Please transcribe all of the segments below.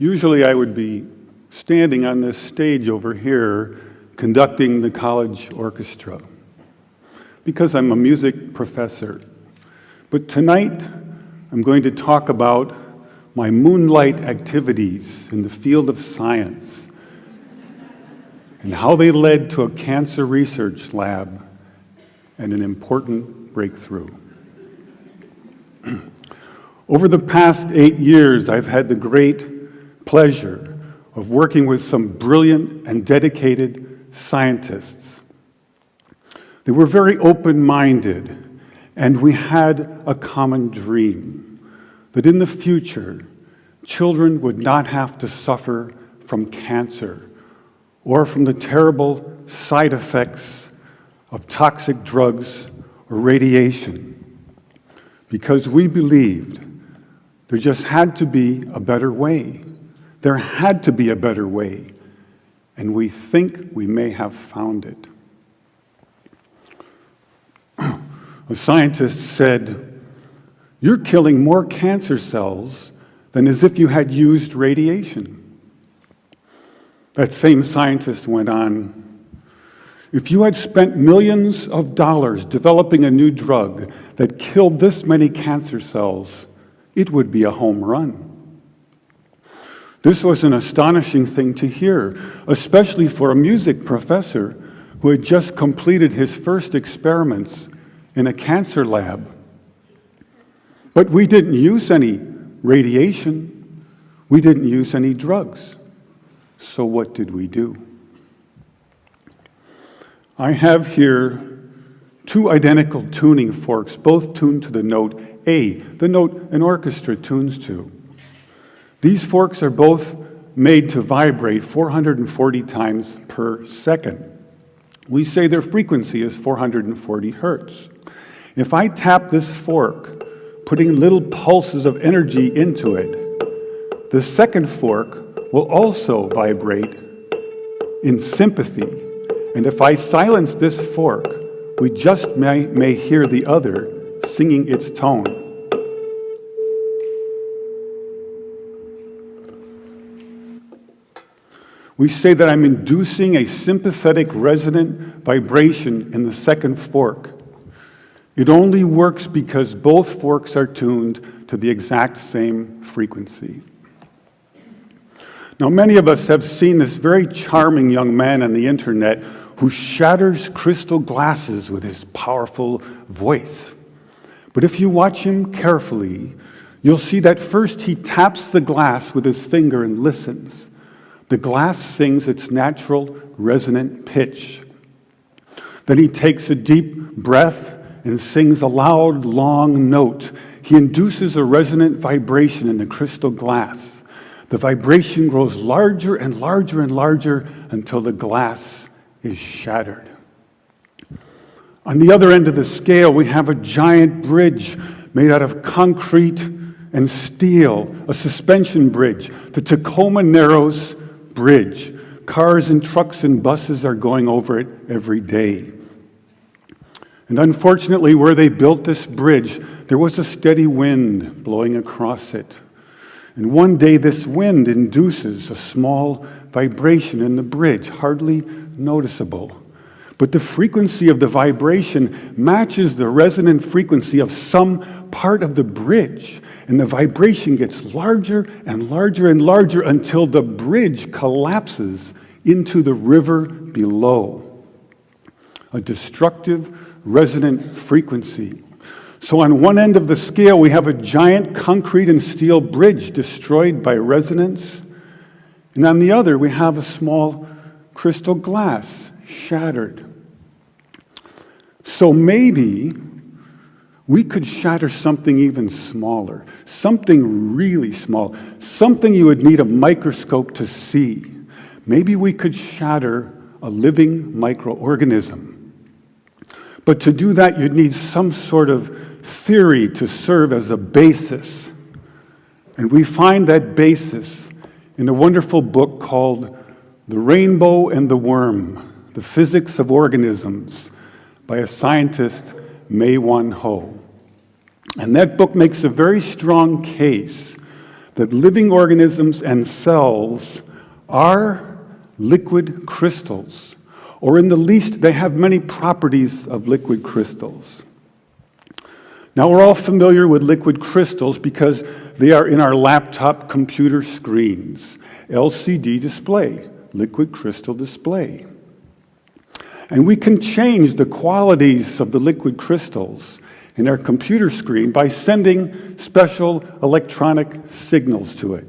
Usually I would be standing on this stage over here conducting the college orchestra because I'm a music professor. But tonight I'm going to talk about my moonlight activities in the field of science and how they led to a cancer research lab and an important breakthrough. Over the past 8 years, I've had the great pleasure of working with some brilliant and dedicated scientists. They were very open-minded, and we had a common dream that in the future, children would not have to suffer from cancer or from the terrible side effects of toxic drugs or radiation, because we believed there just had to be a better way. There had to be a better way, and we think we may have found it. A scientist said, "You're killing more cancer cells than as if you had used radiation." That same scientist went on, "If you had spent millions of dollars developing a new drug that killed this many cancer cells, it would be a home run." This was an astonishing thing to hear, especially for a music professor who had just completed his first experiments in a cancer lab. But we didn't use any radiation. We didn't use any drugs. So what did we do? I have here 2 identical tuning forks, both tuned to the note A, the note an orchestra tunes to. These forks are both made to vibrate 440 times per second. We say their frequency is 440 hertz. If I tap this fork, putting little pulses of energy into it, the second fork will also vibrate in sympathy. And if I silence this fork, we just may hear the other singing its tone. We say that I'm inducing a sympathetic resonant vibration in the second fork. It only works because both forks are tuned to the exact same frequency. Now, many of us have seen this very charming young man on the internet who shatters crystal glasses with his powerful voice. But if you watch him carefully, you'll see that first he taps the glass with his finger and listens. The glass sings its natural resonant pitch. Then he takes a deep breath and sings a loud, long note. He induces a resonant vibration in the crystal glass. The vibration grows larger and larger and larger until the glass is shattered. On the other end of the scale, we have a giant bridge made out of concrete and steel, a suspension bridge, the Tacoma Narrows Bridge. Cars and trucks and buses are going over it every day. And unfortunately, where they built this bridge, there was a steady wind blowing across it. And one day this wind induces a small vibration in the bridge, hardly noticeable. But the frequency of the vibration matches the resonant frequency of some part of the bridge. And the vibration gets larger and larger and larger until the bridge collapses into the river below. A destructive resonant frequency. So on one end of the scale, we have a giant concrete and steel bridge destroyed by resonance. And on the other, we have a small crystal glass shattered. So maybe we could shatter something even smaller, something really small, something you would need a microscope to see. Maybe we could shatter a living microorganism. But to do that, you'd need some sort of theory to serve as a basis. And we find that basis in a wonderful book called The Rainbow and the Worm, The Physics of Organisms, by a scientist, Mei Wan Ho. And that book makes a very strong case that living organisms and cells are liquid crystals, or in the least, they have many properties of liquid crystals. Now, we're all familiar with liquid crystals because they are in our laptop computer screens. LCD display, liquid crystal display. And we can change the qualities of the liquid crystals in our computer screen by sending special electronic signals to it.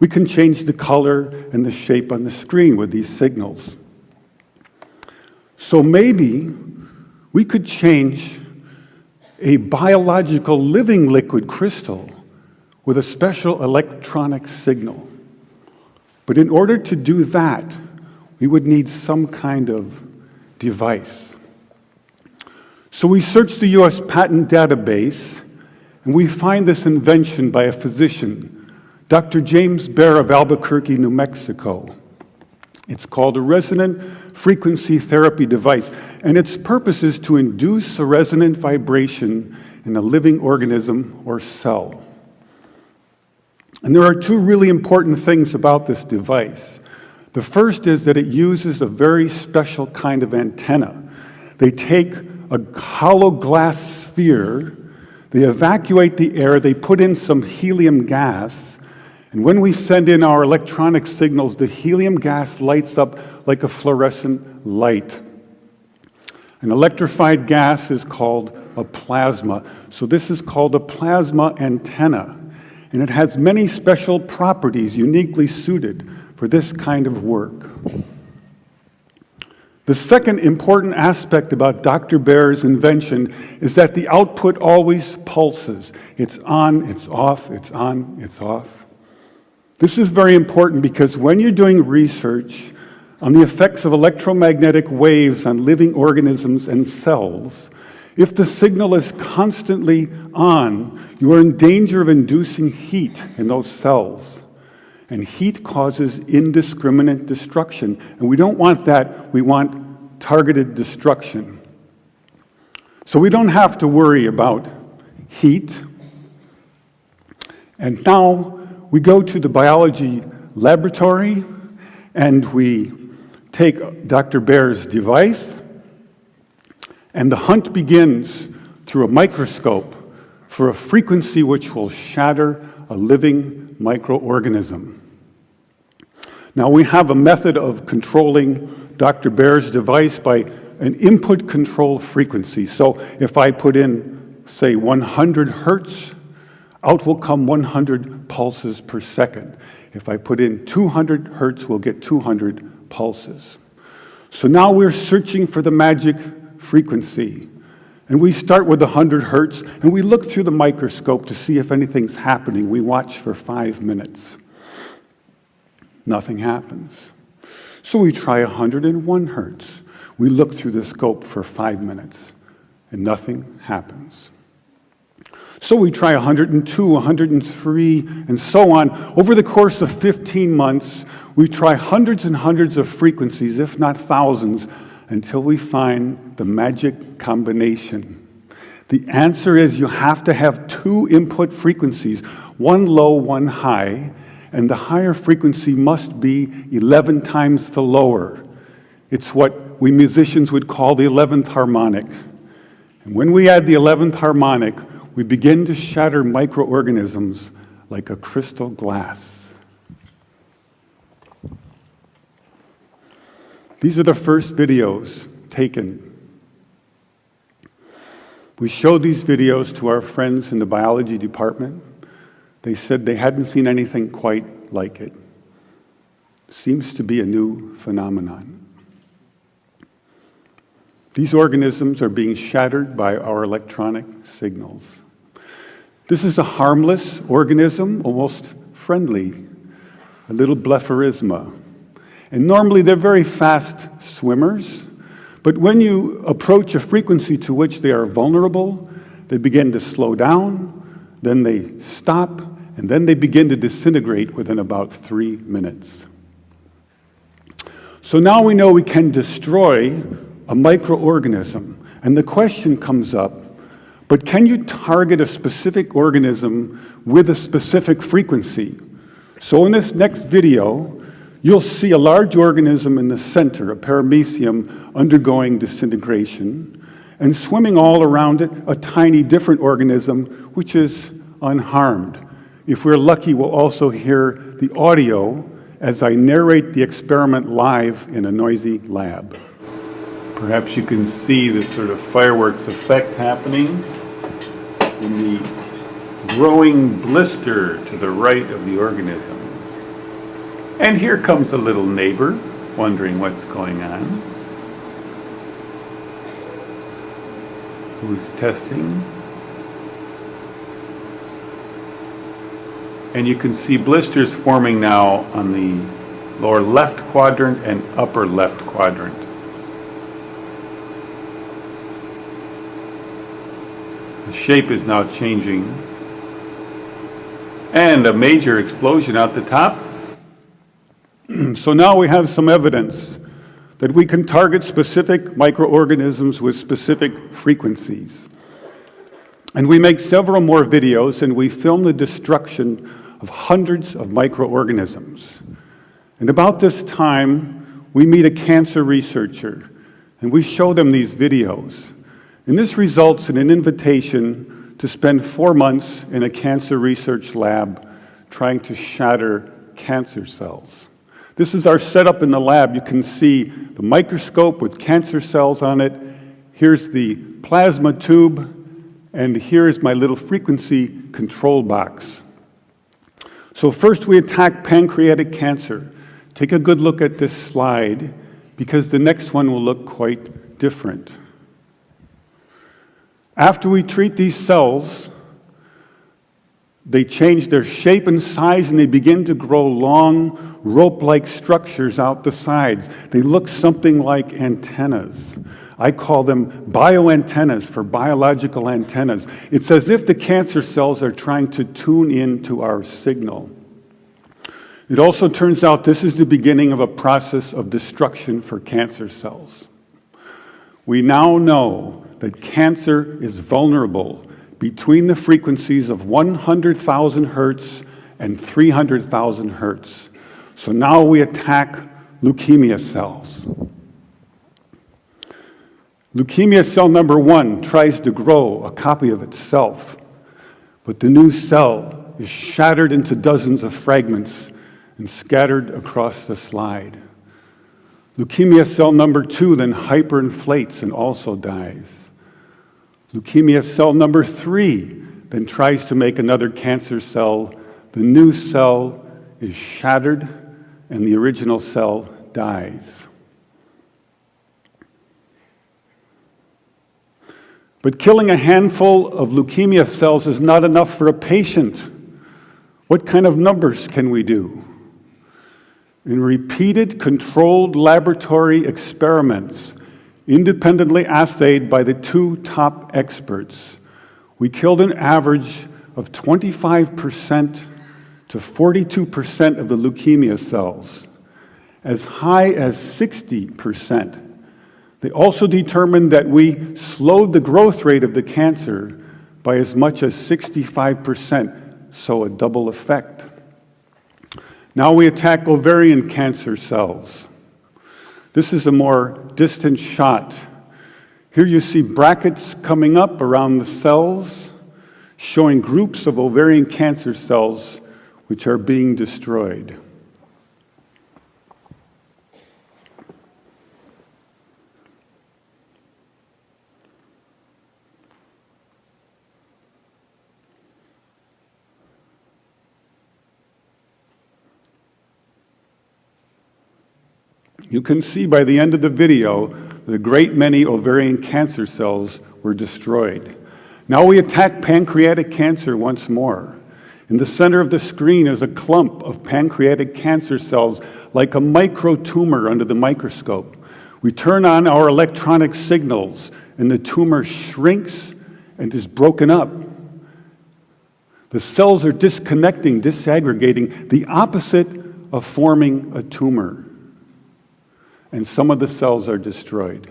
We can change the color and the shape on the screen with these signals. So maybe we could change a biological living liquid crystal with a special electronic signal. But in order to do that, we would need some kind of device. So we searched the US patent database, and we find this invention by a physician, Dr. James Bear of Albuquerque, New Mexico. It's called a resonant frequency therapy device, and its purpose is to induce a resonant vibration in a living organism or cell. And there are two really important things about this device. The first is that it uses a very special kind of antenna. They take a hollow glass sphere, they evacuate the air, they put in some helium gas, and when we send in our electronic signals, the helium gas lights up like a fluorescent light. An electrified gas is called a plasma. So this is called a plasma antenna, and it has many special properties uniquely suited for this kind of work. The second important aspect about Dr. Bear's invention is that the output always pulses. It's on, it's off, it's on, it's off. This is very important because when you're doing research on the effects of electromagnetic waves on living organisms and cells, if the signal is constantly on, you are in danger of inducing heat in those cells. And heat causes indiscriminate destruction. And we don't want that. We want targeted destruction. So we don't have to worry about heat. And now we go to the biology laboratory and we take Dr. Bear's device, and the hunt begins through a microscope for a frequency which will shatter a living microorganism. Now, we have a method of controlling Dr. Bear's device by an input control frequency. So if I put in, say, 100 hertz, out will come 100 pulses per second. If I put in 200 hertz, we'll get 200 pulses. So now we're searching for the magic frequency. And we start with 100 hertz, and we look through the microscope to see if anything's happening. We watch for 5 minutes. Nothing happens. So we try 101 hertz. We look through the scope for 5 minutes, and nothing happens. So we try 102, 103, and so on. Over the course of 15 months, we try hundreds and hundreds of frequencies, if not thousands, until we find the magic combination. The answer is you have to have two input frequencies, one low, one high, and the higher frequency must be 11 times the lower. It's what we musicians would call the 11th harmonic. And when we add the 11th harmonic, we begin to shatter microorganisms like a crystal glass. These are the first videos taken. We showed these videos to our friends in the biology department. They said they hadn't seen anything quite like it. Seems to be a new phenomenon. These organisms are being shattered by our electronic signals. This is a harmless organism, almost friendly, a little blepharisma. And normally they're very fast swimmers, but when you approach a frequency to which they are vulnerable, they begin to slow down, then they stop, and then they begin to disintegrate within about 3 minutes. So now we know we can destroy a microorganism, and the question comes up, But can you target a specific organism with a specific frequency? So in this next video, you'll see a large organism in the center, a paramecium, undergoing disintegration, and swimming all around it, a tiny different organism, which is unharmed. If we're lucky, we'll also hear the audio as I narrate the experiment live in a noisy lab. Perhaps you can see this sort of fireworks effect happening in the growing blister to the right of the organism. And here comes a little neighbor, wondering what's going on. Who's testing. And you can see blisters forming now on the lower left quadrant and upper left quadrant. The shape is now changing. And a major explosion out the top. So now we have some evidence that we can target specific microorganisms with specific frequencies. And we make several more videos, and we film the destruction of hundreds of microorganisms. And about this time, we meet a cancer researcher, and we show them these videos. And this results in an invitation to spend 4 months in a cancer research lab trying to shatter cancer cells. This is our setup in the lab. You can see the microscope with cancer cells on it. Here's the plasma tube, and here's my little frequency control box. So first we attack pancreatic cancer. Take a good look at this slide, because the next one will look quite different. After we treat these cells, they change their shape and size, and they begin to grow long, rope-like structures out the sides. They look something like antennas. I call them bioantennas for biological antennas. It's as if the cancer cells are trying to tune in to our signal. It also turns out this is the beginning of a process of destruction for cancer cells. We now know that cancer is vulnerable between the frequencies of 100,000 hertz and 300,000 hertz. So now we attack leukemia cells. Leukemia cell number 1 tries to grow a copy of itself, but the new cell is shattered into dozens of fragments and scattered across the slide. Leukemia cell number 2 then hyperinflates and also dies. Leukemia cell number 3 then tries to make another cancer cell. The new cell is shattered and the original cell dies. But killing a handful of leukemia cells is not enough for a patient. What kind of numbers can we do? In repeated controlled laboratory experiments, independently assayed by the 2 top experts, we killed an average of 25% to 42% of the leukemia cells, as high as 60%. They also determined that we slowed the growth rate of the cancer by as much as 65%, so a double effect. Now we attack ovarian cancer cells. This is a more distant shot. Here you see brackets coming up around the cells, showing groups of ovarian cancer cells which are being destroyed. You can see by the end of the video that a great many ovarian cancer cells were destroyed. Now we attack pancreatic cancer once more. In the center of the screen is a clump of pancreatic cancer cells, like a microtumor under the microscope. We turn on our electronic signals, and the tumor shrinks and is broken up. The cells are disconnecting, disaggregating, the opposite of forming a tumor. And some of the cells are destroyed.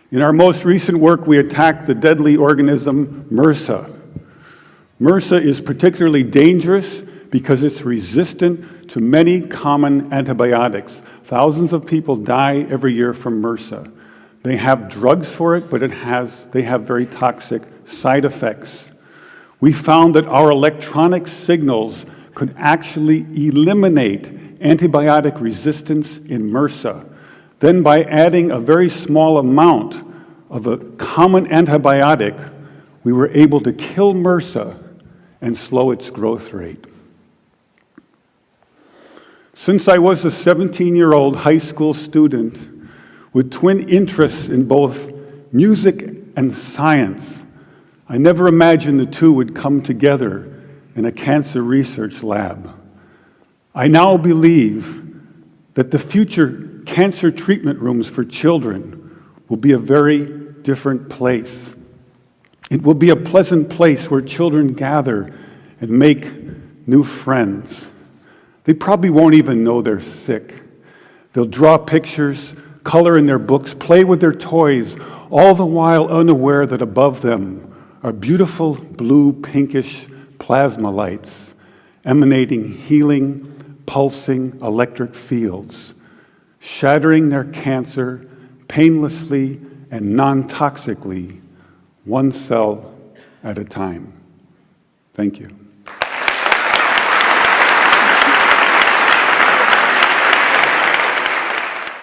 In our most recent work, we attacked the deadly organism MRSA. MRSA is particularly dangerous because it's resistant to many common antibiotics. Thousands of people die every year from MRSA. They have drugs for it, but they have very toxic side effects. We found that our electronic signals could actually eliminate antibiotic resistance in MRSA. Then by adding a very small amount of a common antibiotic, we were able to kill MRSA and slow its growth rate. Since I was a 17-year-old high school student with twin interests in both music and science, I never imagined the two would come together in a cancer research lab. I now believe that the future cancer treatment rooms for children will be a very different place. It will be a pleasant place where children gather and make new friends. They probably won't even know they're sick. They'll draw pictures, color in their books, play with their toys, all the while unaware that above them are beautiful blue, pinkish plasma lights emanating healing, pulsing electric fields, shattering their cancer painlessly and non-toxically, one cell at a time. Thank you.